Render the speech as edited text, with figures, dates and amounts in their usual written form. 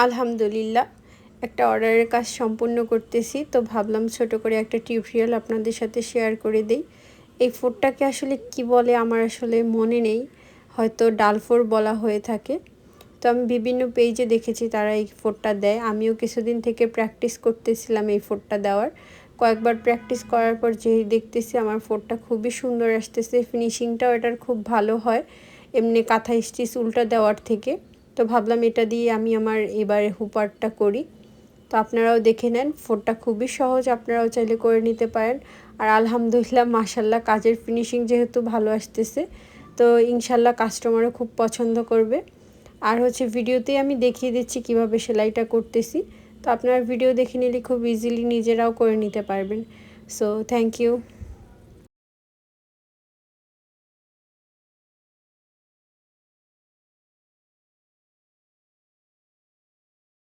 আলহামদুলিল্লাহ একটা অর্ডারের কাজ সম্পূর্ণ করতেছি, তো ভাবলাম ছোট করে একটা টিউটোরিয়াল আপনাদের সাথে শেয়ার করে দেই। এই ফোরটাকে আসলে কি বলে আমার আসলে মনে নেই, হয়তো ডালফোর বলা হয়ে থাকে। তো আমি বিভিন্ন পেজে দেখেছি তারা এই ফোরটা দেয়, আমিও কিছুদিন থেকে প্র্যাকটিস করতেছিলাম এই ফোরটা দেওয়ার। কয়েকবার প্র্যাকটিস করার পর যেই দেখতেছি আমার ফোরটা খুবই সুন্দর আসতেছে, ফিনিশিংটাও এটার খুব ভালো হয় এমনি কাঁথা স্টিচ উল্টা দেওয়ার থেকে। তো ভাবলাম এটা দিয়ে আমি আমার এবারে হুপারটা করি। তো আপনারাও দেখে নেন, ফোরটা খুবই সহজ, আপনারাও চাইলে করে নিতে পারেন। আর আলহামদুলিল্লাহ মাশাল্লাহ কাজের ফিনিশিং যেহেতু ভালো আসতেছে, তো ইনশাল্লাহ কাস্টমারও খুব পছন্দ করবে। আর হচ্ছে ভিডিওতেই আমি দেখিয়ে দিচ্ছি কিভাবে সেলাইটা করতেছি, তো আপনারা ভিডিও দেখে নিলে খুব ইজিলি নিজেরাও করে নিতে পারবেন। So thank you.